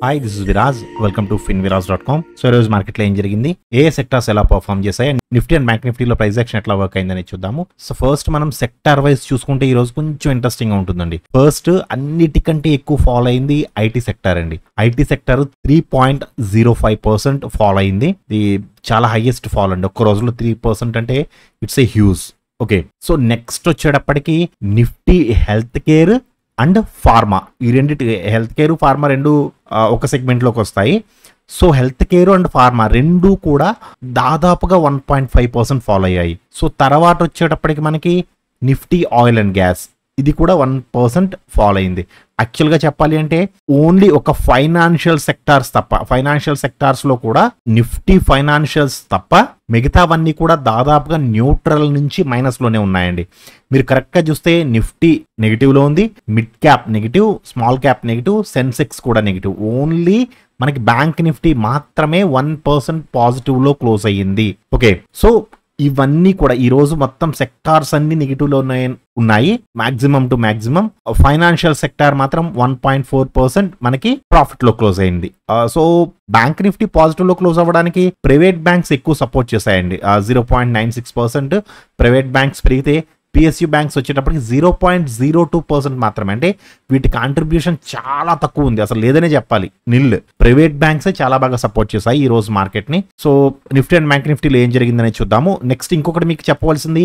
Hi this is Viraj welcome to finviraz.com. So ఈ రోజు మార్కెట్లో ఏం జరిగింది, ఏ సెక్టార్స్ ఎలా పర్ఫామ్ చేశాయి, నిఫ్టీ అండ్ బ్యాంక్ నిఫ్టీలో ప్రైస్ యాక్షన్ ఎట్లా వర్క్ అయిందని చూద్దాము. సో ఫస్ట్ మనం సెక్టార్ వైజ్ చూసుకుంటే ఈ రోజు కొంచెం ఇంట్రెస్టింగ్ గా ఉంటుందండి. ఫస్ట్ అన్నిటికంటే ఎక్కువ ఫాలో అయింది ఐటీ సెక్టార్ అండి. ఐటీ సెక్టార్ 3.05% ఫాలో అయింది. ఇది చాలా హైయెస్ట్ ఫాల్ అండి. ఒక్క రోజులో 3% అంటే it's a huge. Okay, so next వచ్చేటప్పటికి Nifty healthcare and pharma, ఈ రెండింటి హెల్త్ కేర్ ఫార్మా రెండు ఒక సెగ్మెంట్లోకి వస్తాయి. So healthcare and pharma రెండు కూడా దాదాపుగా 1.5% ఫాలో అయ్యాయి. సో తర్వాత వచ్చేటప్పటికి మనకి నిఫ్టీ ఆయిల్ అండ్ గ్యాస్, ఇది కూడా 1% ఫాలో అయింది. యాక్చువల్గా చెప్పాలి అంటే ఓన్లీ ఒక ఫైనాన్షియల్ సెక్టార్స్ తప్ప, ఫైనాన్షియల్ సెక్టార్స్ లో కూడా నిఫ్టీ ఫైనాన్షియల్స్ తప్ప మిగతావన్నీ కూడా దాదాపుగా న్యూట్రల్ నుంచి మైనస్ లోనే ఉన్నాయండి. మీరు కరెక్ట్ గా చూస్తే నిఫ్టీ నెగిటివ్ లో ఉంది, mid cap negative, small cap negative, Sensex కూడా నెగిటివ్. ఓన్లీ మనకి బ్యాంక్ నిఫ్టీ మాత్రమే 1% పాజిటివ్ లో క్లోజ్ అయ్యింది. ఓకే, సో ఇవన్నీ కూడా ఈ రోజు మొత్తం సెక్టార్స్ అన్ని నెగిటివ్ లో ఉన్నాయి maximum to maximum. Financial sector మాత్రం 1.4% మనకి ప్రాఫిట్ లో క్లోజ్ అయింది. సో బ్యాంక్ నిఫ్టీ పాజిటివ్ లో క్లోజ్ అవ్వడానికి ప్రైవేట్ బ్యాంక్స్ ఎక్కువ సపోర్ట్ చేశాయండి. 0.96% ప్రైవేట్ బ్యాంక్స్ పెరిగితే పిఎస్యు బ్యాంక్స్ వచ్చేటప్పటికి 0.02% మాత్రమే. అంటే వీటి కాంట్రిబ్యూషన్ చాలా తక్కువ ఉంది, అసలు లేదనే చెప్పాలి, నిల్. ప్రైవేట్ బ్యాంక్స్ చాలా బాగా సపోర్ట్ చేశాయి ఈ రోజు మార్కెట్ ని. సో నిఫ్టీ అండ్ బ్యాంక్ నిఫ్టీలో ఏం జరిగిందని చూద్దాము. నెక్స్ట్ ఇంకొకటి మీకు చెప్పవలసింది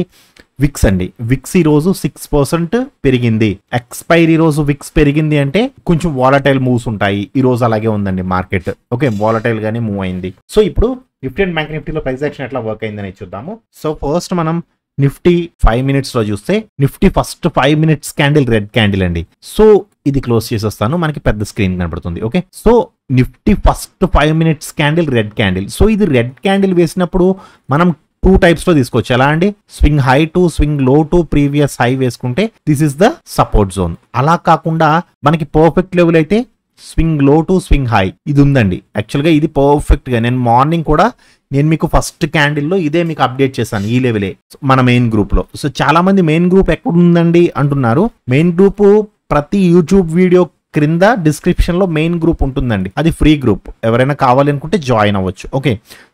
విక్స్ అండి. విక్స్ ఈ రోజు 6% పెరిగింది. ఎక్స్పైరీ రోజు విక్స్ పెరిగింది అంటే కొంచెం వాలటైల్ మూవ్స్ ఉంటాయి. ఈ రోజు అలాగే ఉందండి మార్కెట్. ఓకే, వాలటైల్ గానే మూవ్ అయింది. సో ఇప్పుడు నిఫ్టీ అండ్ బ్యాంక్ నిఫ్టీలో ప్రైస్ యాక్షన్ ఎట్లా వర్క్ అయిందని చూద్దాము. సో ఫస్ట్ మనం నిఫ్టీ 5 minutes లో చూస్తే Nifty first 5 minutes candle red candle అండి. సో ఇది క్లోజ్ చేసేస్తాను, మనకి పెద్ద స్క్రీన్ కనబడుతుంది. Okay, so Nifty first 5 minutes candle red candle. So ఇది రెడ్ క్యాండిల్ వేసినప్పుడు మనం 2 types లో తీసుకోవచ్చు. ఎలా అండి, swing high to swing low to previous high వేసుకుంటే this is the support zone. అలా కాకుండా మనకి పర్ఫెక్ట్ లెవెల్ అయితే swing low to swing high ఇది ఉందండి. యాక్చువల్గా ఇది పర్ఫెక్ట్ గా నేను మార్నింగ్ కూడా మీకు ఫస్ట్ క్యాండిల్లో ఇదే మీకు అప్డేట్ చేశాను, ఈ లెవెలే మన మెయిన్ గ్రూప్ లో. సో చాలా మంది మెయిన్ గ్రూప్ ఎక్కడ ఉందండి అంటున్నారు. మెయిన్ గ్రూప్ ప్రతి యూట్యూబ్ వీడియో క్రింద డిస్క్రిప్షన్ లో మెయిన్ గ్రూప్ ఉంటుందండి, అది ఫ్రీ గ్రూప్. ఎవరైనా కావాలి అనుకుంటే జాయిన్ అవ్వచ్చు. ఓకే,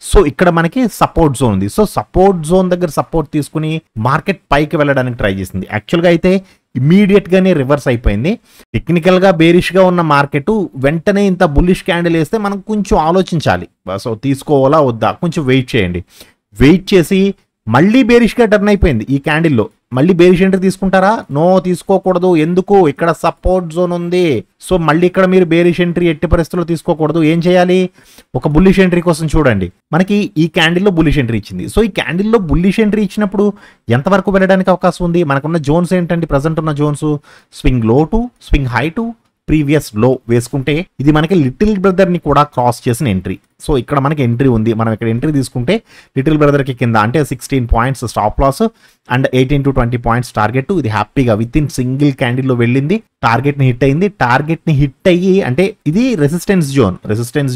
సో ఇక్కడ మనకి సపోర్ట్ జోన్ ఉంది. సో సపోర్ట్ జోన్ దగ్గర సపోర్ట్ తీసుకుని మార్కెట్ పైకి వెళ్ళడానికి ట్రై చేసింది. యాక్చువల్గా అయితే ఇమీడియట్ గానే రివర్స్ అయిపోయింది. టెక్నికల్ గా బేరిష్ గా ఉన్న మార్కెట్ వెంటనే ఇంత బుల్లిష్ క్యాండిల్ వేస్తే మనం కొంచెం ఆలోచించాలి. సో తీసుకోవాలా వద్దా, కొంచెం వెయిట్ చేయండి. వెయిట్ చేసి మళ్ళీ బేరిష్ గా టర్న్ అయిపోయింది ఈ క్యాండిల్లో. మళ్ళీ బేరిష్ ఎంట్రీ తీసుకుంటారా? నో, తీసుకోకూడదు. ఎందుకు? ఇక్కడ సపోర్ట్ జోన్ ఉంది. సో మళ్ళీ ఇక్కడ మీరు బేరిష్ ఎంట్రీ ఎట్టి పరిస్థితుల్లో తీసుకోకూడదు. ఏం చేయాలి? ఒక బుల్లిష్ ఎంట్రీ కోసం చూడండి. మనకి ఈ క్యాండిల్లో బుల్లిష్ ఎంట్రీ ఇచ్చింది. సో ఈ క్యాండిల్లో బుల్లిష్ ఎంట్రీ ఇచ్చినప్పుడు ఎంతవరకు వెళ్ళడానికి అవకాశం ఉంది? మనకున్న జోన్స్ ఏంటండి? ప్రజెంట్ ఉన్న Jones swing low to swing high to previous లో వేసుకుంటే ఇది మనకి లిటిల్ బ్రదర్ ని కూడా క్రాస్ చేసిన ఎంట్రీ. సో ఇక్కడ మనకి ఎంట్రీ ఉంది. మనం ఇక్కడ ఎంట్రీ తీసుకుంటే లిటిల్ బ్రదర్ కి కింద అంటే 16 points stop loss and 18 to 20 points target. ఇది హ్యాపీగా విత్ ఇన్ సింగిల్ క్యాండిల్ లో వెళ్ళింది, టార్గెట్ ని హిట్ అయింది. టార్గెట్ ని హిట్ అయ్యి అంటే ఇది రెసిస్టెన్స్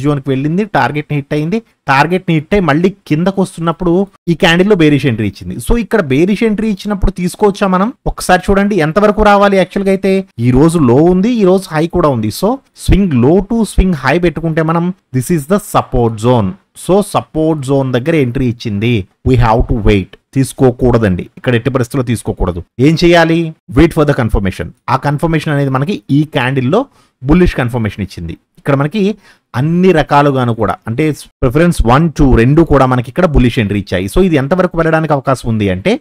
జోన్ కి వెళ్ళింది, టార్గెట్ ని హిట్ అయింది. టార్గెట్ ని హిట్ అయ్యి మళ్ళీ కిందకు వస్తున్నప్పుడు ఈ క్యాండిల్ లో బేరిష్ ఎంట్రీ ఇచ్చింది. సో ఇక్కడ బేరిష్ ఎంట్రీ ఇచ్చినప్పుడు తీసుకోవచ్చా మనం? ఒకసారి చూడండి ఎంతవరకు రావాలి. యాక్చువల్గా అయితే ఈ రోజు లో ఉంది, ఈ రోజు హై కూడా ఉంది. So swing low to swing high పెట్టుకుంటే మనం this is the support zone. So support zone దగ్గర ఎంట్రీ ఇచ్చింది. We have to wait. తీసుకోకూడదండి ఇక్కడ, ఎట్టి పరిస్థితుల్లో తీసుకోకూడదు. ఏం చేయాలి? Wait for the confirmation. ఆ కన్ఫర్మేషన్ అనేది మనకి ఈ క్యాండిల్లో బుల్లిష్ కన్ఫర్మేషన్ ఇచ్చింది. ఇక్కడ మనకి అన్ని రకాలుగాను కూడా అంటే ప్రిఫరెన్స్ 1, 2 రెండు కూడా మనకి ఇక్కడ బుల్లిష్ ఎంట్రీ ఇచ్చాయి. సో ఇది ఎంతవరకు వెళ్ళడానికి అవకాశం ఉంది అంటే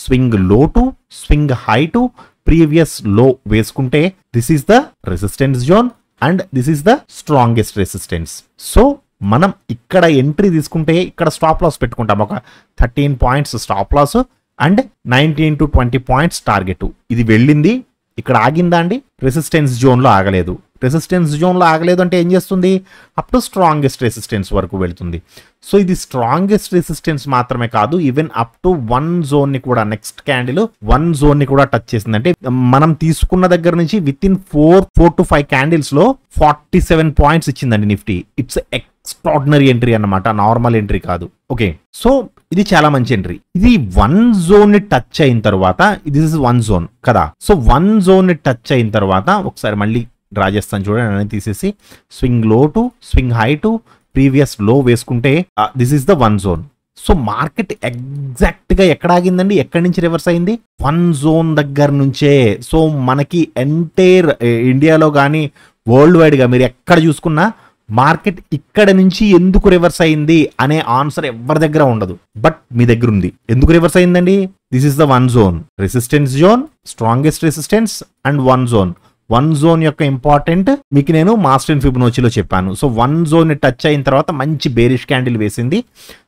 swing low to swing high to previous లో వేసుకుంటే this is the resistance zone and this is the strongest resistance. So మనం ఇక్కడ ఎంట్రీ తీసుకుంటే ఇక్కడ స్టాప్ లాస్ పెట్టుకుంటాం. ఒక 13 points stop loss and 19 to 20 points target. ఇది వెళ్ళింది, ఇక్కడ ఆగిందా అండి? రెసిస్టెన్స్ జోన్ లో ఆగలేదు. రెసిస్టెన్స్ జోన్ లో ఆగలేదు అంటే ఏం చేస్తుంది? అప్ టు స్ట్రాంగెస్ట్ రెసిస్టెన్స్ వరకు వెళ్తుంది. సో ఇది స్ట్రాంగెస్ట్ రెసిస్టెన్స్ మాత్రమే కాదు, ఈవెన్ అప్ టు 1 zone ని కూడా, నెక్స్ట్ క్యాండిల్ 1 zone ని కూడా టచ్ చేసింది. అంటే మనం తీసుకున్న దగ్గర నుంచి విత్ ఇన్ 4 to 5 candles లో 47 points ఇచ్చిందండి నిఫ్టీ. ఇట్స్ ఎక్స్ట్రాడినరీ ఎంట్రీ అన్నమాట, నార్మల్ ఎంట్రీ కాదు. ఓకే, సో ఇది చాలా మంచి ఎంట్రీ. ఇది 1 zone ని టచ్ అయిన తర్వాత, దిస్ ఇస్ 1 zone కదా. సో 1 zone ని టచ్ అయిన తర్వాత ఒకసారి మళ్ళీ డ్రా చేస్తాను చూడండి, అనేది తీసేసి swing low to swing high to previous లో వేసుకుంటే this is the one zone. So market exact గా ఎక్కడ ఆగిందండి, ఎక్కడి నుంచి రివర్స్ అయింది, వన్ జోన్ దగ్గర నుంచే. సో మనకి ఎంటైర్ ఇండియాలో కానీ వరల్డ్ వైడ్ గా మీరు ఎక్కడ చూసుకున్నా మార్కెట్ ఇక్కడ నుంచి ఎందుకు రివర్స్ అయింది అనే ఆన్సర్ ఎవరి దగ్గర ఉండదు, బట్ మీ దగ్గర ఉంది. ఎందుకు రివర్స్ అయిందండి, this is the one zone, resistance zone, strongest resistance and one zone. One zone యొక్క ఇంపార్టెంట్ మీకు నేను మాస్టర్ అండ్ ఫిబొనాచిలో చెప్పాను. సో వన్ జోన్ ని టచ్ అయిన తర్వాత మంచి బేరిష్ క్యాండిల్ వేసింది.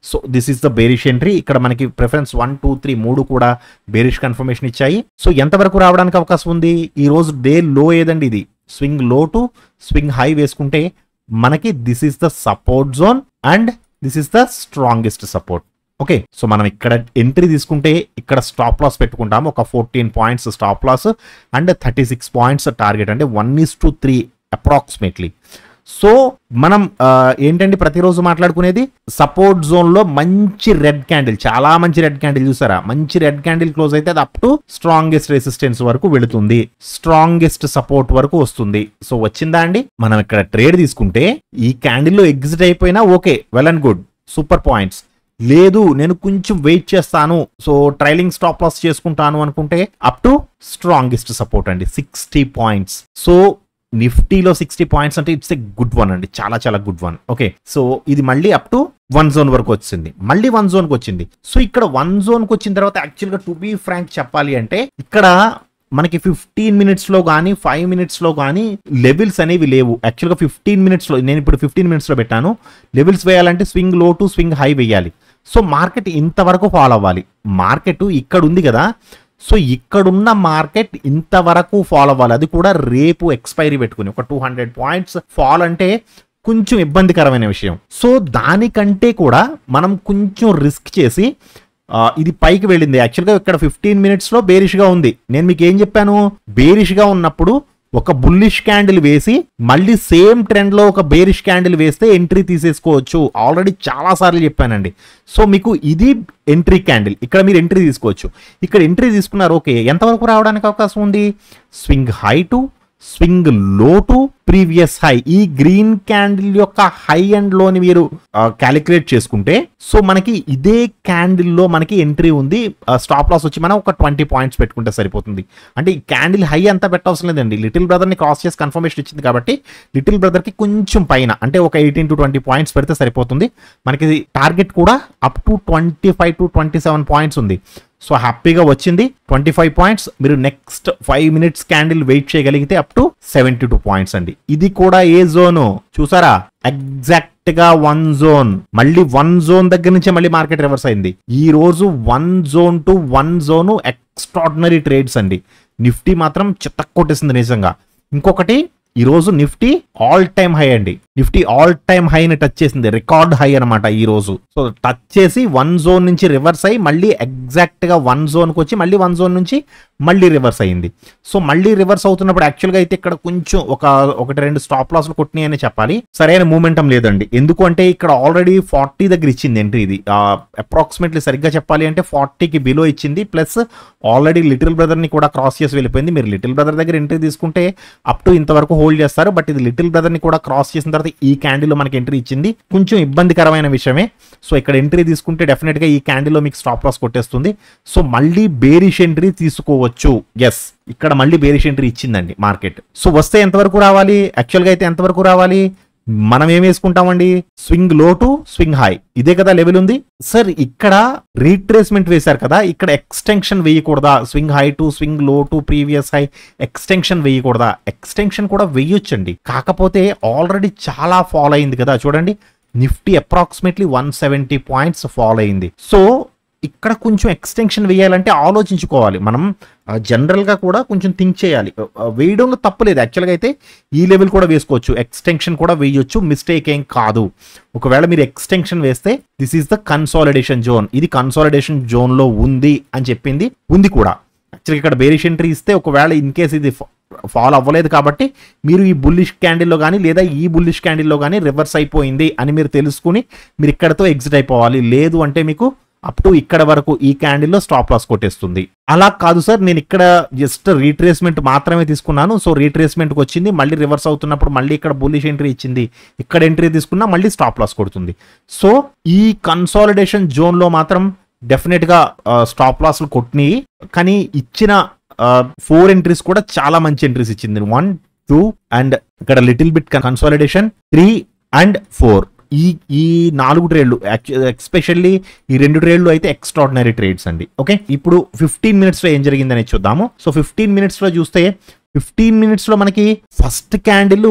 So this is the bearish entry. ఇక్కడ మనకి ప్రిఫరెన్స్ 1, 2, 3 మూడు కూడా బేరిష్ కన్ఫర్మేషన్ ఇచ్చాయి. సో ఎంతవరకు రావడానికి అవకాశం ఉంది, ఈ రోజు డే లో ఏదండి, ఇది swing low to swing high వేసుకుంటే మనకి this is the support zone and this is the strongest support. Okay, so మనం ఇక్కడ ఎంట్రీ తీసుకుంటే ఇక్కడ స్టాప్ లాస్ పెట్టుకుంటాము, ఒక 14 points stop loss and 36 points target, అంటే 1:3 అప్రాక్సిమేట్లీ. సో మనం ఏంటంటే ప్రతిరోజు మాట్లాడుకునేది సపోర్ట్ జోన్ లో మంచి రెడ్ క్యాండిల్, చాలా మంచి రెడ్ క్యాండిల్ చూసారా, మంచి రెడ్ క్యాండిల్ క్లోజ్ అయితే అది అప్ టు స్ట్రాంగెస్ట్ రెసిస్టెన్స్ వరకు వెళుతుంది, స్ట్రాంగెస్ట్ సపోర్ట్ వరకు వస్తుంది. సో వచ్చిందా అండి, మనం ఇక్కడ ట్రేడ్ తీసుకుంటే ఈ క్యాండిల్ లో ఎగ్జిట్ అయిపోయినా okay, well and good, super points. లేదు నేను కొంచెం వెయిట్ చేస్తాను, సో ట్రైలింగ్ స్టాప్ లాస్ చేసుకుంటాను అనుకుంటే అప్ టు స్ట్రాంగెస్ట్ సపోర్ట్ అండి 60 పాయింట్స్. సో నిఫ్టీలో 60 పాయింట్స్ అంటే ఇట్స్ ఎ గుడ్ వన్ అండి, చాలా చాలా గుడ్ వన్. ఓకే, సో ఇది మళ్ళీ అప్ టు వన్ జోన్ వరకు వచ్చింది, మళ్ళీ వన్ జోన్కి వచ్చింది. సో ఇక్కడ వన్ జోన్కి వచ్చిన తర్వాత యాక్చువల్గా టు బీ ఫ్రాంక్ చెప్పాలి అంటే ఇక్కడ మనకి 15 మినిట్స్లో కానీ 5 మినిట్స్లో కానీ లెవెల్స్ అనేవి లేవు. యాక్చువల్గా 15 మినిట్స్లో, నేను ఇప్పుడు 15 మినిట్స్లో పెట్టాను, లెవెల్స్ వేయాలంటే swing low to swing high వేయాలి. సో మార్కెట్ ఇంతవరకు ఫాలో అవ్వాలి, మార్కెట్ ఇక్కడ ఉంది కదా, సో ఇక్కడున్న మార్కెట్ ఇంతవరకు ఫాలో అవ్వాలి, అది కూడా రేపు ఎక్స్పైరీ పెట్టుకుని. ఒక 200 పాయింట్స్ ఫాల్ అంటే కొంచెం ఇబ్బందికరమైన విషయం. సో దానికంటే కూడా మనం కొంచెం రిస్క్ చేసి ఇది పైకి వెళ్ళింది. యాక్చువల్గా ఇక్కడ 15 మినిట్స్లో బేరిష్గా ఉంది. నేను మీకు ఏం చెప్పాను, బేరిష్గా ఉన్నప్పుడు ఒక బుల్లిష్ క్యాండిల్ వేసి మళ్ళీ సేమ్ ట్రెండ్లో ఒక బేరిష్ క్యాండిల్ వేస్తే ఎంట్రీ తీసేసుకోవచ్చు. ఆల్రెడీ చాలా సార్లు చెప్పానండి. సో మీకు ఇది ఎంట్రీ క్యాండిల్, ఇక్కడ మీరు ఎంట్రీ తీసుకోవచ్చు. ఇక్కడ ఎంట్రీ తీసుకున్నారు, ఓకే, ఎంతవరకు రావడానికి అవకాశం ఉంది, swing high to swing low to previous high. ఈ గ్రీన్ క్యాండిల్ యొక్క హై అండ్ లోని మీరు క్యాలిక్యులేట్ చేసుకుంటే సో మనకి ఇదే క్యాండిల్ లో మనకి ఎంట్రీ ఉంది. స్టాప్ లాస్ వచ్చి మనం ఒక 20 పాయింట్స్ పెట్టుకుంటే సరిపోతుంది. అంటే ఈ క్యాండిల్ హై అంతా పెట్టవసరం లేదండి, లిటిల్ బ్రదర్ ని క్రాస్ చేసి కన్ఫర్మేషన్ ఇచ్చింది కాబట్టి లిటిల్ బ్రదర్ కి కొంచెం పైన అంటే ఒక 18 to 20 పాయింట్స్ పెడితే సరిపోతుంది. మనకి టార్గెట్ కూడా అప్ టు 25 to 27 పాయింట్స్ ఉంది. సో హ్యాపీగా వచ్చింది 25 పాయింట్స్. మీరు నెక్స్ట్ 5 మినిట్స్ క్యాండిల్ వెయిట్ చేయగలిగితే అప్ టు 72 పాయింట్స్ అండి. ఇది కూడా ఏ జోను చూసారా, ఎగ్జాక్ట్ గా వన్ జోన్. మళ్ళీ వన్ జోన్ దగ్గర నుంచే మళ్ళీ మార్కెట్ రివర్స్ అయింది. ఈ రోజు one zone to one zone extraordinary trades అండి. నిఫ్టీ మాత్రం చిత్తకొట్టేసింది నిజంగా. ఇంకొకటి, ఈ రోజు నిఫ్టీ ఆల్ టైమ్ హై అండి, నిఫ్టీ ఆల్ టైమ్ హైని టచ్ చేసింది, రికార్డ్ హై అనమాట ఈ రోజు. సో టచ్ చేసి వన్ జోన్ నుంచి రివర్స్ అయ్యి మళ్ళీ ఎగ్జాక్ట్ గా వన్ జోన్కి వచ్చి మళ్ళీ వన్ జోన్ నుంచి మళ్ళీ రివర్స్ అయింది. సో మళ్ళీ రివర్స్ అవుతున్నప్పుడు యాక్చువల్గా అయితే ఇక్కడ కొంచెం ఒకటి రెండు స్టాప్ లాస్లు కొట్టినాయి అని చెప్పాలి. సరైన మూమెంటం లేదండి. ఎందుకు అంటే ఇక్కడ ఆల్రెడీ 40 దగ్గర ఇచ్చింది ఎంట్రీ. ఇది అప్రాక్సిమేట్లీ సరిగ్గా చెప్పాలి అంటే 40కి బిలో ఇచ్చింది. ప్లస్ ఆల్రెడీ లిటిల్ బ్రదర్ ని కూడా క్రాస్ చేసి వెళ్ళిపోయింది. మీరు లిటిల్ బ్రదర్ దగ్గర ఎంట్రీ తీసుకుంటే అప్ టు ఇంతవరకు హోల్డ్ చేస్తారు. బట్ ఇది లిటిల్ బ్రదర్ ని కూడా క్రాస్ చేసిన తర్వాత ఈ క్యాండిల్ లో మనకి ఎంట్రీ ఇచ్చింది, కొంచెం ఇబ్బందికరమైన విషయమే. సో ఇక్కడ ఎంట్రీ తీసుకుంటే డెఫినెట్ గా ఈ క్యాండిల్ లో మీకు స్టాప్ లాస్ కొట్టేస్తుంది. సో మళ్ళీ బేరిష్ ఎంట్రీ తీసుకోవచ్చు. ఎస్, ఇక్కడ మళ్ళీ బేరిష్ ఎంట్రీ ఇచ్చిందండి మార్కెట్. సో వస్తే ఎంతవరకు రావాలి, యాక్చువల్ గా అయితే ఎంతవరకు రావాలి, మనం ఏం వేసుకుంటామండి, swing low to swing high, ఇదే కదా లెవెల్ ఉంది. సార్ ఇక్కడ రీట్రేస్మెంట్ వేశారు కదా, ఇక్కడ ఎక్స్టెన్షన్ వేయకూడదా, swing high to swing low to previous high extension వేయకూడదా? ఎక్స్టెన్షన్ కూడా వేయొచ్చండి, కాకపోతే ఆల్రెడీ చాలా ఫాల్ అయింది కదా. చూడండి నిఫ్టీ అప్రాక్సిమేట్లీ 170 పాయింట్స్ ఫాల్ అయింది. సో ఇక్కడ కొంచెం ఎక్స్టెన్షన్ వేయాలంటే ఆలోచించుకోవాలి. మనం జనరల్గా కూడా కొంచెం థింక్ చేయాలి. వేయడంలో తప్పలేదు. యాక్చువల్గా అయితే ఈ లెవెల్ కూడా వేసుకోవచ్చు, ఎక్స్టెన్షన్ కూడా వేయొచ్చు, మిస్టేక్ ఏం కాదు. ఒకవేళ మీరు ఎక్స్టెన్షన్ వేస్తే this is the consolidation zone, ఇది కన్సాలిడేషన్ జోన్లో ఉంది అని చెప్పింది, ఉంది కూడా. యాక్చువల్గా ఇక్కడ బేరిష్ ఎంట్రీ ఇస్తే ఒకవేళ ఇన్ కేస్ ఇది ఫాల్ అవ్వలేదు కాబట్టి మీరు ఈ బుల్లిష్ క్యాండిల్లో కానీ లేదా ఈ బుల్లిష్ క్యాండిల్లో కానీ రివర్స్ అయిపోయింది అని మీరు తెలుసుకుని మీరు ఇక్కడతో ఎగ్జిట్ అయిపోవాలి. లేదు అంటే మీకు అప్ టు ఇక్కడ వరకు ఈ క్యాండిల్ లో స్టాప్ లాస్ కొట్టేస్తుంది. అలా కాదు సార్, నేను ఇక్కడ జస్ట్ రీట్రేస్మెంట్ మాత్రమే తీసుకున్నాను, సో రీట్రేస్మెంట్ కి వచ్చింది, మళ్ళీ రివర్స్ అవుతున్నప్పుడు మళ్ళీ ఇక్కడ బుల్లిష్ ఎంట్రీ ఇచ్చింది, ఇక్కడ ఎంట్రీ తీసుకున్నా మళ్ళీ స్టాప్ లాస్ కొడుతుంది. సో ఈ కన్సాలిడేషన్ జోన్ లో మాత్రం డెఫినెట్ గా స్టాప్ లాస్లు కొట్టినాయి, కానీ ఇచ్చిన 4 ఎంట్రీస్ కూడా చాలా మంచి ఎంట్రీస్ ఇచ్చింది. 1, 2 అండ్ ఇక్కడ లిటిల్ బిట్ కన్సాలిడేషన్ 3 and 4. ఈ 4 ట్రేడ్లు ఎక్స్పెషల్లీ ఈ 2 ట్రేడ్లు అయితే ఎక్స్ట్రాడినరీ ట్రేడ్స్ అండి. ఓకే, ఇప్పుడు 15 మినిట్స్ లో ఏం జరిగిందని చూద్దాము. సో 15 మినిట్స్ లో చూస్తే 15 మినిట్స్ లో మనకి ఫస్ట్ క్యాండిల్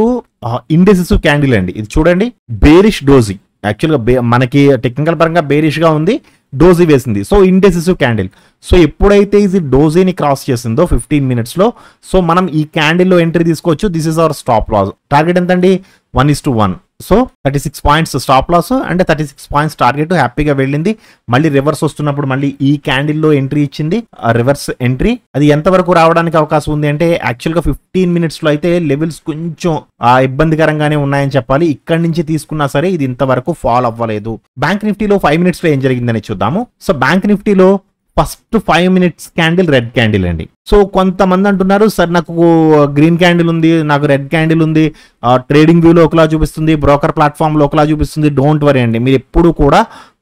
ఇండెసిసివ్ క్యాండిల్ అండి. ఇది చూడండి, బేరిష్ డోజీ, యాక్చువల్గా మనకి టెక్నికల్ పరంగా బేరిష్ గా ఉంది, డోజీ వేసింది, సో ఇండెసిసివ్ క్యాండిల్. సో ఎప్పుడైతే ఇది డోజీని క్రాస్ చేసిందో 15 మినిట్స్ లో, సో మనం ఈ క్యాండిల్ లో ఎంట్రీ తీసుకోవచ్చు. This is our stop loss. Target ఎంత అండి? 1:1. సో 36 పాయింట్స్ స్టాప్ లాస్ అంటే 36 పాయింట్స్ టార్గెట్ హ్యాపీగా వెళ్ళింది. మళ్ళీ రివర్స్ వస్తున్నప్పుడు మళ్ళీ ఈ క్యాండిల్ లో ఎంట్రీ ఇచ్చింది, రివర్స్ ఎంట్రీ. అది ఎంత వరకు రావడానికి అవకాశం ఉంది అంటే యాక్చువల్ గా 15 మినిట్స్ లో అయితే లెవెల్స్ కొంచెం ఇబ్బందికరంగానే ఉన్నాయని చెప్పాలి. ఇక్కడ నుంచి తీసుకున్నా సరే ఇది ఇంతవరకు ఫాల్ అవ్వలేదు. బ్యాంక్ నిఫ్టీలో 5 మినిట్స్ లో ఏం జరిగిందని చూద్దాము. సో బ్యాంక్ నిఫ్టీలో first 5 minutes candle red candle అండి. సో కొంతమంది అంటున్నారు, సార్ నాకు గ్రీన్ క్యాండిల్ ఉంది, నాకు రెడ్ క్యాండిల్ ఉంది, ట్రేడింగ్ వ్యూలో ఒకలా చూపిస్తుంది, బ్రోకర్ ప్లాట్ఫామ్ లో ఒకలా చూపిస్తుంది. డోంట్ వరీ అండి, మీరు ఎప్పుడు కూడా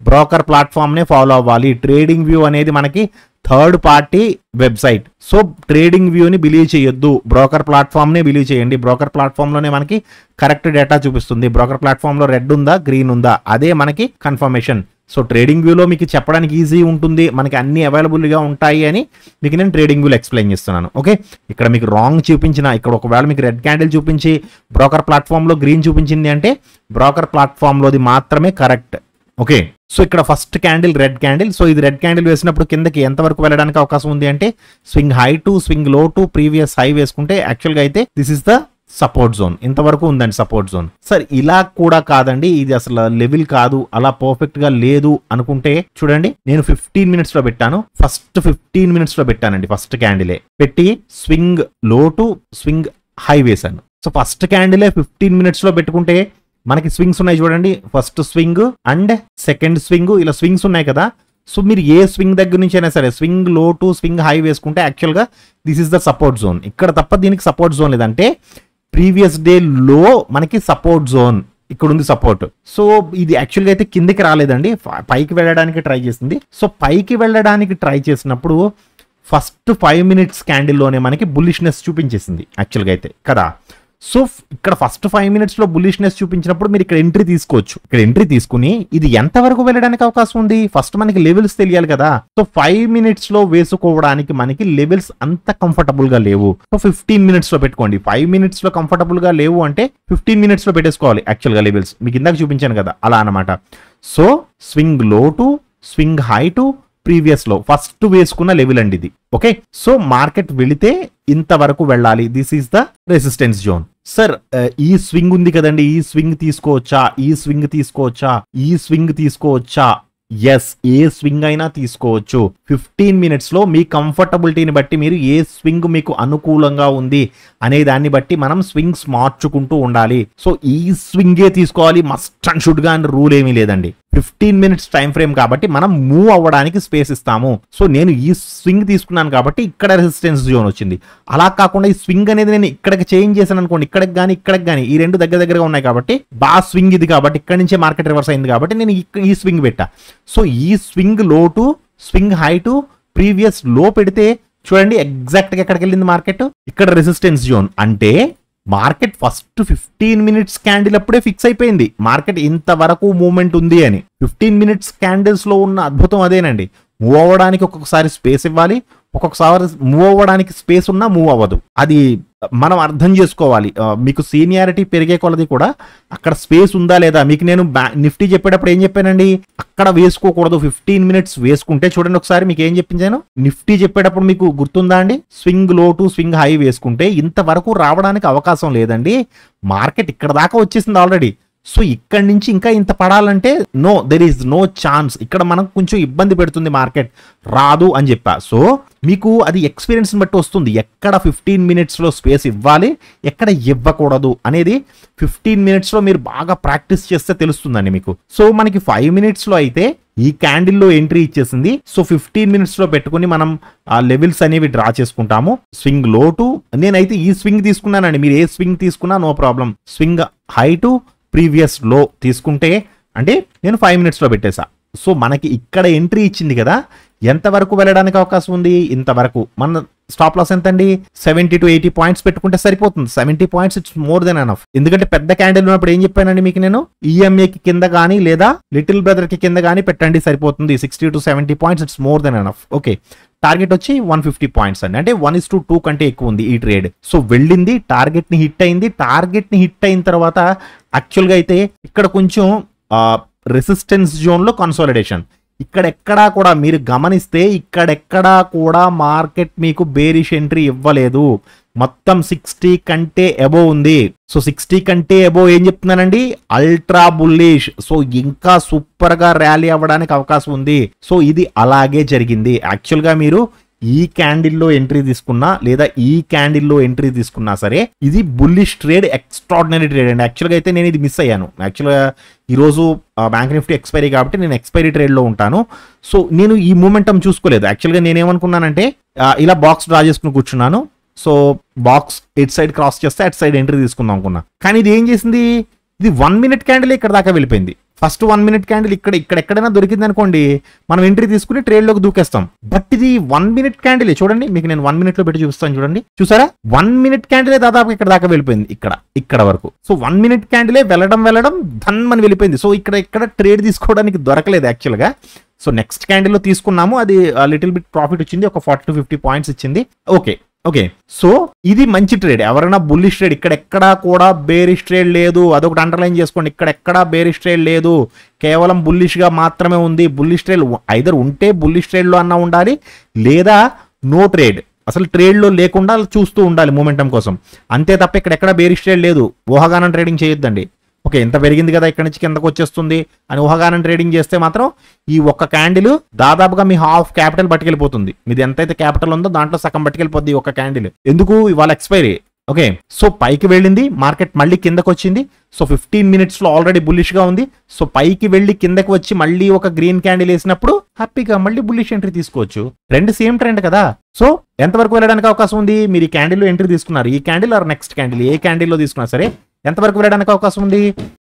బ్రోకర్ ప్లాట్ఫామ్ నే ఫాలో అవ్వాలి. ట్రేడింగ్ వ్యూ అనేది మనకి third party website. So trading వ్యూని బిలీవ్ చేయొద్దు, బ్రోకర్ ప్లాట్ఫామ్ నే బిలీవ్ చేయండి. బ్రోకర్ ప్లాట్ఫామ్ లోనే మనకి కరెక్ట్ డేటా చూపిస్తుంది. బ్రోకర్ ప్లాట్ఫామ్ లో రెడ్ ఉందా గ్రీన్ ఉందా అదే మనకి కన్ఫర్మేషన్. సో ట్రేడింగ్ వ్యూలో మీకు చెప్పడానికి ఈజీ ఉంటుంది, మనకి అన్ని అవైలబుల్గా ఉంటాయి అని మీకు నేను ట్రేడింగ్ వ్యూలో ఎక్స్ప్లెయిన్ చేస్తున్నాను. ఓకే, ఇక్కడ మీకు రాంగ్ చూపించిన, ఇక్కడ ఒకవేళ మీకు రెడ్ క్యాండిల్ చూపించి బ్రోకర్ ప్లాట్ఫామ్లో గ్రీన్ చూపించింది అంటే బ్రోకర్ ప్లాట్ఫామ్లోది మాత్రమే కరెక్ట్. ఓకే, సో ఇక్కడ first candle red candle. So ఇది రెడ్ క్యాండిల్ వేసినప్పుడు కిందకి ఎంతవరకు వెళ్ళడానికి అవకాశం ఉంది అంటే swing high to swing low to previous high వేసుకుంటే యాక్చువల్గా అయితే this is the support zone. ఇంతవరకు ఉందండి సపోర్ట్ జోన్. సార్ ఇలా కూడా కాదండి, ఇది అసలు లెవెల్ కాదు, అలా పర్ఫెక్ట్ గా లేదు అనుకుంటే చూడండి, నేను 15 మినిట్స్ లో పెట్టాను, ఫస్ట్ 15 మినిట్స్ లో పెట్టానండి. ఫస్ట్ క్యాండిలే పెట్టి swing low to swing high వేశాను. సో ఫస్ట్ క్యాండిలే 15 మినిట్స్ లో పెట్టుకుంటే మనకి స్వింగ్స్ ఉన్నాయి చూడండి, first swing and second swing, ఇలా స్వింగ్స్ ఉన్నాయి కదా. సో మీరు ఏ స్వింగ్ దగ్గర నుంచి అయినా సరే swing low to swing high వేసుకుంటే యాక్చువల్గా this is the support zone. ఇక్కడ తప్ప దీనికి సపోర్ట్ జోన్ లేదంటే ప్రీవియస్ డే లో మనకి సపోర్ట్ జోన్ ఇక్కడ ఉంది సపోర్ట్. సో ఇది యాక్చువల్గా అయితే కిందికి రాలేదండి, పైకి వెళ్ళడానికి ట్రై చేసింది. సో పైకి వెళ్ళడానికి ట్రై చేసినప్పుడు ఫస్ట్ 5 మినిట్స్ క్యాండిల్లోనే మనకి బుల్లిష్నెస్ చూపించేసింది యాక్చువల్గా అయితే కదా. సో ఇక్కడ ఫస్ట్ 5 మినిట్స్ లో బుల్లిష్నెస్ చూపించినప్పుడు మీరు ఇక్కడ ఎంట్రీ తీసుకోవచ్చు. ఇక్కడ ఎంట్రీ తీసుకుని ఇది ఎంత వరకు వెళ్ళడానికి అవకాశం ఉంది, ఫస్ట్ మనకి లెవెల్స్ తెలియాలి కదా. సో 5 మినిట్స్ లో వేసుకోవడానికి మనకి లెవెల్స్ అంత కంఫర్టబుల్ గా లేవు. సో 15 మినిట్స్ లో పెట్టుకోండి. 5 మినిట్స్ లో కంఫర్టబుల్ గా లేవు అంటే 15 మినిట్స్ లో పెట్టేసుకోవాలి యాక్చువల్ గా లెవెల్స్. మీకు ఇందాక చూపించాను కదా అలా అనమాట. So swing low to swing high to previous లో ఫస్ట్ వేసుకున్న లెవెల్ అండి ఇది. ఓకే, సో మార్కెట్ వెళితే ఇంతవరకు వెళ్ళాలి, this is the resistance zone. Sir ఈ స్వింగ్ ఉంది కదండి, ఈ స్వింగ్ తీసుకోవచ్చా, ఈ స్వింగ్ తీసుకోవచ్చా, ఈ స్వింగ్ తీసుకోవచ్చా? ఎస్, ఏ స్వింగ్ అయినా తీసుకోవచ్చు. 15 మినిట్స్ లో మీ కంఫర్టబిలిటీని బట్టి మీరు ఏ స్వింగ్ మీకు అనుకూలంగా ఉంది అనే దాన్ని బట్టి మనం స్వింగ్స్ మార్చుకుంటూ ఉండాలి. సో ఈ స్వింగే తీసుకోవాలి మస్ట్ అండ్ షుడ్ గా అని రూల్ ఏమీ లేదండి. 15 మినిట్స్ టైం ఫ్రేమ్ కాబట్టి మనం మూవ్ అవ్వడానికి స్పేస్ ఇస్తాము. సో నేను ఈ స్వింగ్ తీసుకున్నాను కాబట్టి ఇక్కడ రెసిస్టెన్స్ జోన్ వచ్చింది. అలా కాకుండా ఈ స్వింగ్ అనేది నేను ఇక్కడికి చేంజ్ చేశాను అనుకోండి, ఇక్కడికి కానీ ఈ రెండు దగ్గరగా ఉన్నాయి కాబట్టి బాగా స్వింగ్ ఇది కాబట్టి ఇక్కడ నుంచే మార్కెట్ రివర్స్ అయింది కాబట్టి నేను ఈ స్వింగ్ పెట్టా. సో ఈ swing low to swing high to previous లో పెడితే చూడండి ఎగ్జాక్ట్ గా ఎక్కడికి వెళ్ళింది మార్కెట్, ఇక్కడ రెసిస్టెన్స్ జోన్. అంటే మార్కెట్ ఫస్ట్ 15 మినిట్స్ క్యాండిల్ అప్పుడే ఫిక్స్ అయిపోయింది మార్కెట్ ఇంతవరకు మూవ్మెంట్ ఉంది అని. 15 మినిట్స్ క్యాండిల్స్ లో ఉన్న అద్భుతం అదేనండి. మూవ్ అవ్వడానికి ఒక్కొక్కసారి స్పేస్ ఇవ్వాలి, ఒక్కొక్కసారి మూవ్ అవ్వడానికి స్పేస్ ఉన్నా మూవ్ అవ్వదు. అది మనం అర్థం చేసుకోవాలి. మీకు సీనియారిటీ పెరిగే కొలది కూడా అక్కడ స్పేస్ ఉందా లేదా. మీకు నేను నిఫ్టీ చెప్పేటప్పుడు ఏం చెప్పానండి, అక్కడ వేసుకోకూడదు. 15 మినిట్స్ వేసుకుంటే చూడండి ఒకసారి మీకు ఏం చెప్పించాను. నిఫ్టీ చెప్పేటప్పుడు మీకు గుర్తుందా అండి, swing low to swing high వేసుకుంటే ఇంతవరకు రావడానికి అవకాశం లేదండి, మార్కెట్ ఇక్కడ దాకా వచ్చేసింది ఆల్రెడీ. సో ఇక్కడి నుంచి ఇంకా ఇంత పడాలంటే no, there is no chance, ఇక్కడ మనం కొంచెం ఇబ్బంది పెడుతుంది మార్కెట్, రాదు అని చెప్పా. సో మీకు అది ఎక్స్పీరియన్స్ బట్టి వస్తుంది ఎక్కడ 15 మినిట్స్లో స్పేస్ ఇవ్వాలి, ఎక్కడ ఇవ్వకూడదు అనేది 15 మినిట్స్లో మీరు బాగా ప్రాక్టీస్ చేస్తే తెలుస్తుందండి మీకు. సో మనకి 5 మినిట్స్లో అయితే ఈ క్యాండిల్లో ఎంట్రీ ఇచ్చేసింది. సో 15 minutes లో పెట్టుకుని మనం ఆ లెవెల్స్ అనేవి డ్రా చేసుకుంటాము. స్వింగ్ లో టు, నేనైతే ఈ స్వింగ్ తీసుకున్నానండి, మీరు ఏ స్వింగ్ తీసుకున్నా no problem. Swing high to previous లో తీసుకుంటే అంటే నేను 5 minutes లో పెట్టేసా. సో మనకి ఇక్కడ ఎంట్రీ ఇచ్చింది కదా, ఎంతవరకు వెళ్ళడానికి అవకాశం ఉంది, ఇంతవరకు. మన స్టాప్ లాస్ ఎంత అండి, 70 to 80 పాయింట్స్ పెట్టుకుంటే సరిపోతుంది. 70 points it's more than enough. ఎందుకంటే పెద్ద క్యాండిల్ ఉన్నప్పుడు ఏం చెప్పానండి మీకు నేను, ఈఎంఏకి కింద కానీ లేదా లిటిల్ బ్రదర్ కి కింద కానీ పెట్టండి సరిపోతుంది. 60 to 70 points it's more than enough. Okay, target వచ్చి 150 పాయింట్స్ అండి, అంటే 1:2 కంటే ఎక్కువ ఉంది ఈ ట్రేడ్. సో వెళ్ళింది, టార్గెట్ ని హిట్ అయింది. టార్గెట్ ని హిట్ అయిన తర్వాత యాక్చువల్గా అయితే ఇక్కడ కొంచెం రెసిస్టెన్స్ జోన్ లో కన్సాలిడేషన్. ఇక్కడెక్కడా కూడా మీరు గమనిస్తే ఇక్కడెక్కడా కూడా మార్కెట్ మీకు బేరిష్ ఎంట్రీ ఇవ్వలేదు. మొత్తం 60 కంటే అబోవ్ ఉంది. సో 60 కంటే అబోవ్ ఏం చెప్తున్నానండి, అల్ట్రా బుల్లిష్. సో ఇంకా సూపర్ గా ర్యాలీ అవ్వడానికి అవకాశం ఉంది. సో ఇది అలాగే జరిగింది. యాక్చువల్ గా మీరు ఈ క్యాండిల్లో ఎంట్రీ తీసుకున్నా లేదా ఈ క్యాండిల్లో ఎంట్రీ తీసుకున్నా సరే ఇది బుల్లిష్ ట్రేడ్, ఎక్స్ట్రాడినరీ ట్రేడ్ అండి. యాక్చువల్గా అయితే నేను ఇది మిస్ అయ్యాను. యాక్చువల్గా ఈరోజు బ్యాంక్ నిఫ్టీ ఎక్స్పైరీ కాబట్టి నేను ఎక్స్పైరీ ట్రేడ్లో ఉంటాను. సో నేను ఈ మూమెంటం చూసుకోలేదు. యాక్చువల్గా నేనేమనుకున్నానంటే ఇలా బాక్స్ డ్రా చేసుకుని కూర్చున్నాను. So box at side cross చేస్తే అట్ సైడ్ ఎంట్రీ తీసుకుందాం అనుకున్నా. కానీ ఇది ఏం చేసింది, ఇది 1 minute క్యాండిల్ ఇక్కడ దాకా వెళ్ళిపోయింది. ఫస్ట్ 1 minute క్యాండిల్ ఎక్కడైనా దొరికింది అనుకోండి, మనం ఎంట్రీ తీసుకుని ట్రేడ్ లోకి దూకేస్తాం. బట్ ఇది 1 minute క్యాండిల్ చూడండి, మీకు నేను 1 minute లో పెట్టి చూపిస్తాను చూడండి. చూసారా, 1 minute క్యాండిలే దాదాపు ఇక్కడ దాకా వెళ్ళిపోయింది, ఇక్కడ వరకు. సో 1 minute క్యాండిలే వెళ్ళడం ధన్ అని వెళ్ళిపోయింది. సో ఇక్కడ ట్రేడ్ తీసుకోవడానికి దొరకలేదు యాక్చువల్గా. సో నెక్స్ట్ క్యాండిల్ లో తీసుకున్నాము, అది లిటిల్ బిట్ ప్రాఫిట్ వచ్చింది, ఒక 40 to 50 పాయింట్స్ ఇచ్చింది. ఓకే, సో ఇది మంచి ట్రేడ్. ఎవరైనా బుల్లిష్ ట్రేడ్, ఇక్కడెక్కడా కూడా బేరిష్ ట్రేడ్ లేదు, అదొకటి అండర్లైన్ చేసుకోండి. ఇక్కడెక్కడా బేరిష్ ట్రేడ్ లేదు, కేవలం బుల్లిష్ గా మాత్రమే ఉంది. బుల్లిష్ ట్రేడ్ ఐదర్ ఉంటే బుల్లిష్ ట్రేడ్ లో అన్నా ఉండాలి, లేదా నో ట్రేడ్, అసలు ట్రేడ్ లో లేకుండా చూస్తూ ఉండాలి మూమెంటం కోసం. అంతే తప్ప ఇక్కడెక్కడ బేరిష్ ట్రేడ్ లేదు. ఊహాగానం ట్రేడింగ్ చేయొద్దండి. ఓకే, ఎంత పెరిగింది కదా ఇక్కడ నుంచి కిందకు వచ్చేస్తుంది అని ఊహాగానం ట్రేడింగ్ చేస్తే మాత్రం ఈ ఒక్క క్యాండిల్ దాదాపుగా మీ హాఫ్ క్యాపిటల్ పట్టుకెళ్ళిపోతుంది. మీది ఎంతైతే క్యాపిటల్ ఉందో దాంట్లో సగం పట్టుకెళ్ళిపోద్ది ఒక క్యాండిల్. ఎందుకు, ఇవాళ ఎక్స్పైరీ. ఓకే, సో పైకి వెళ్ళింది, మార్కెట్ మళ్ళీ కిందకు వచ్చింది. సో 15 minutes లో ఆల్రెడీ బుల్లిష్ గా ఉంది. సో పైకి వెళ్ళి కిందకి వచ్చి మళ్ళీ ఒక గ్రీన్ క్యాండిల్ వేసినప్పుడు హ్యాపీగా మళ్ళీ బుల్లిష్ ఎంట్రీ తీసుకోవచ్చు. రెండు సేమ్ ట్రెండ్ కదా. సో ఎంతవరకు వెళ్ళడానికి అవకాశం ఉంది, మీరు ఈ క్యాండిల్లో ఎంట్రీ తీసుకున్నారు, ఈ క్యాండిల్ ఆర్ నెక్స్ట్ క్యాండిల్ ఏ క్యాండిల్లో తీసుకున్నా సరే ఎంతవరకు వెళ్ళడానికి అవకాశం ఉంది.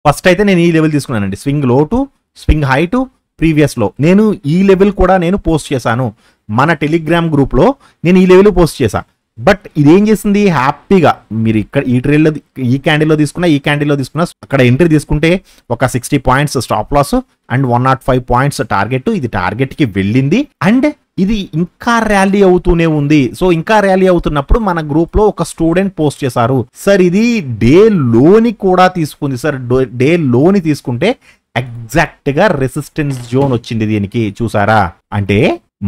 ఫస్ట్ అయితే నేను ఈ లెవెల్ తీసుకున్నానండి, swing low to swing high to previous లో. నేను ఈ లెవెల్ కూడా నేను పోస్ట్ చేశాను మన టెలిగ్రామ్ గ్రూప్ లో, నేను ఈ లెవెల్ పోస్ట్ చేశా. బట్ ఇదేం చేసింది, హ్యాపీగా మీరు ఇక్కడ ఈ ట్రేడ్లో ఈ క్యాండిల్లో తీసుకున్నా ఈ క్యాండిల్లో తీసుకున్నా అక్కడ ఎంట్రీ తీసుకుంటే ఒక 60 points stop loss and 105 points target. ఇది టార్గెట్ కి వెళ్ళింది అండ్ ఇది ఇంకా ర్యాలీ అవుతూనే ఉంది. సో ఇంకా ర్యాలీ అవుతున్నప్పుడు మన గ్రూప్ లో ఒక స్టూడెంట్ పోస్ట్ చేశారు, సార్ ఇది డే లోని కూడా తీసుకుంది సార్, డే లోని తీసుకుంటే ఎగ్జాక్ట్ గా రెసిస్టెన్స్ జోన్ వచ్చింది దీనికి. చూసారా, అంటే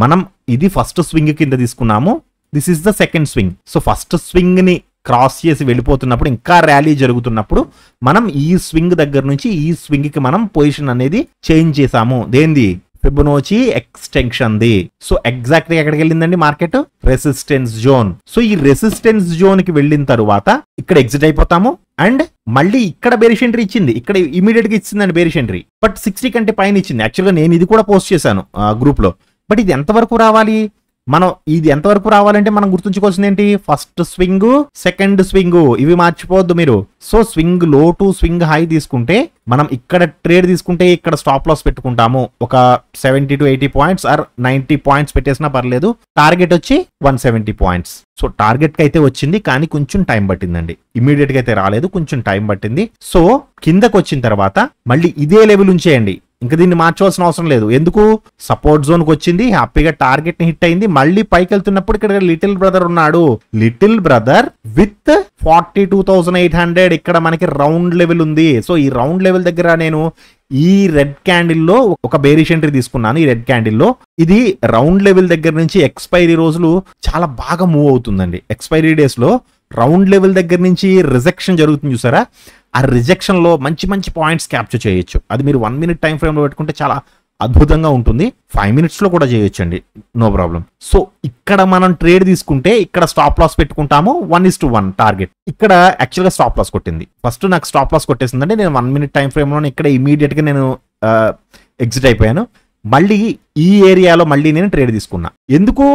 మనం ఇది ఫస్ట్ స్వింగ్ కింద తీసుకున్నాము, this is the second swing. So first swing ని క్రాస్ చేసి వెళ్ళిపోతున్నప్పుడు ఇంకా ర్యాలీ జరుగుతున్నప్పుడు మనం ఈ స్వింగ్ దగ్గర నుంచి ఈ స్వింగ్ కి మనం పొజిషన్ అనేది చేంజ్ చేసాము. దేంది, ఫిబొనాచి ఎక్స్టెన్షన్ ది. సో ఎగ్జాక్ట్ గా ఎక్కడికి వెళ్ళిందండి మార్కెట్, రెసిస్టెన్స్ జోన్. సో ఈ రెసిస్టెన్స్ జోన్ కి వెళ్ళిన తరువాత ఇక్కడ ఎగ్జిట్ అయిపోతాము అండ్ మళ్ళీ ఇక్కడ బేరిష్ ఎంట్రీ ఇచ్చింది, ఇక్కడ ఇమీడియట్ గా ఇచ్చిందండి బేరిష్ ఎంట్రీ. బట్ 60 కంటే పైన ఇచ్చింది. యాక్చువల్గా నేను ఇది కూడా పోస్ట్ చేశాను గ్రూప్ లో. బట్ ఇది ఎంతవరకు రావాలి, మనం ఇది ఎంతవరకు రావాలంటే మనం గుర్తుంచుకోవాల్సింది ఏంటి, ఫస్ట్ స్వింగ్ సెకండ్ స్వింగ్, ఇవి మర్చిపోవద్దు మీరు. So swing low to swing high తీసుకుంటే మనం ఇక్కడ ట్రేడ్ తీసుకుంటే ఇక్కడ స్టాప్ లాస్ పెట్టుకుంటాము, ఒక 70 to 80 పాయింట్స్ ఆర్ 90 పాయింట్స్ పెట్టేసినా పర్లేదు. టార్గెట్ వచ్చి 170 పాయింట్స్. సో టార్గెట్ కి అయితే వచ్చింది, కానీ కొంచెం టైం పట్టిందండి, ఇమీడియట్ గా అయితే రాలేదు, కొంచెం టైం పట్టింది. సో కిందకు వచ్చిన తర్వాత మళ్ళీ ఇదే లెవెల్ ఉంచేయండి, ఇంకా దీన్ని మార్చవలసిన అవసరం లేదు. ఎందుకు, సపోర్ట్ జోన్ కి వచ్చింది, హ్యాపీగా టార్గెట్ ని హిట్ అయింది. మళ్ళీ పైకి వెళ్తున్నప్పుడు ఇక్కడ లిటిల్ బ్రదర్ ఉన్నాడు, లిటిల్ బ్రదర్ విత్ 42,800 ఇక్కడ మనకి రౌండ్ లెవెల్ ఉంది. సో ఈ రౌండ్ లెవెల్ దగ్గర నేను ఈ రెడ్ క్యాండిల్లో ఒక బేరిష్ ఎంట్రీ తీసుకున్నాను. ఈ రెడ్ క్యాండిల్లో ఇది రౌండ్ లెవెల్ దగ్గర నుంచి ఎక్స్పైరీ రోజులు చాలా బాగా మూవ్ అవుతుందండి. ఎక్స్పైరీ డేస్ లో రౌండ్ లెవెల్ దగ్గర నుంచి రిజెక్షన్ జరుగుతుంది చూసారా, ఆ రిజెక్షన్ లో మంచి మంచి పాయింట్స్ క్యాప్చర్ చేయొచ్చు. అది మీరు 1 minute టైం ఫ్రేమ్ లో పెట్టుకుంటే చాలా అద్భుతంగా ఉంటుంది. 5 minutes లో కూడా చేయొచ్చు అండి, నో ప్రాబ్లం. సో ఇక్కడ మనం ట్రేడ్ తీసుకుంటే ఇక్కడ స్టాప్ లాస్ పెట్టుకుంటాము, 1:1 టార్గెట్. ఇక్కడ యాక్చువల్గా స్టాప్ లాస్ కొట్టింది, ఫస్ట్ నాకు స్టాప్ లాస్ కొట్టేసిందంటే నేను 1 minute టైం ఫ్రేమ్ లో ఇక్కడ ఇమీడియట్ గా నేను ఎగ్జిట్ అయిపోయాను. మళ్ళీ ఈ ఏరియాలో మళ్ళీ నేను ట్రేడ్ తీసుకున్నా. ఎందుకు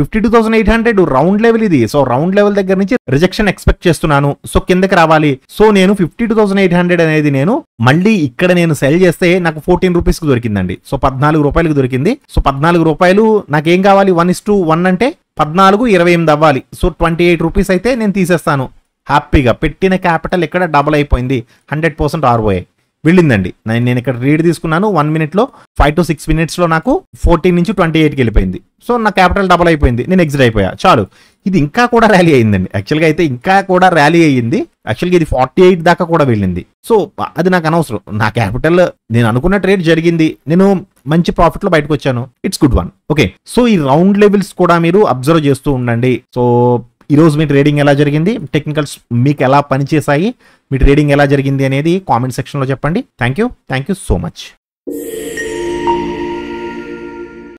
52,800 రౌండ్ లెవెల్ ఇది. సో రౌండ్ లెవెల్ దగ్గర నుంచి రిజెక్షన్ ఎక్స్పెక్ట్ చేస్తున్నాను. సో కిందకి రావాలి. సో నేను 52,800 అనేది నేను మళ్ళీ ఇక్కడ నేను సెల్ చేస్తే నాకు 14 రూపీస్కి దొరికిందండి. సో 14 రూపాయలకి దొరికింది. సో 14 రూపాయలు నాకేం కావాలి, 1:1 అంటే 14.28 అవ్వాలి. సో 28 రూపీస్ అయితే నేను తీసేస్తాను హ్యాపీగా. పెట్టిన క్యాపిటల్ ఇక్కడ డబుల్ అయిపోయింది. 100% ROI వెళ్ళిందండి. నేను ఇక్కడ రీడ్ తీసుకున్నాను 1 మినిట్లో, 5 to 6 మినిట్స్లో నాకు 14 నుంచి 28కి వెళ్ళిపోయింది. సో నా క్యాపిటల్ డబుల్ అయిపోయింది. నేను ఎగ్జిట్ అయిపోయా. చాలు. ఇది ఇంకా కూడా ర్యాలీ అయ్యిందండి. యాక్చువల్గా అయితే ఇంకా కూడా ర్యాలీ అయ్యింది. యాక్చువల్గా ఇది 48 దాకా కూడా వెళ్ళింది. సో అది నాకు అనవసరం. నా క్యాపిటల్ నేను అనుకున్న ట్రేడ్ జరిగింది. నేను మంచి ప్రాఫిట్లో బయటకు వచ్చాను. It's good one. Okay, so ఈ రౌండ్ లెవెల్స్ కూడా మీరు అబ్జర్వ్ చేస్తూ ఉండండి. సో ఈరోజు మీ ట్రేడింగ్ ఎలా జరిగింది, టెక్నికల్స్ మీకు ఎలా పనిచేశాయి, మీ ట్రేడింగ్ ఎలా జరిగింది అనేది కామెంట్ సెక్షన్లో చెప్పండి. Thank you so much.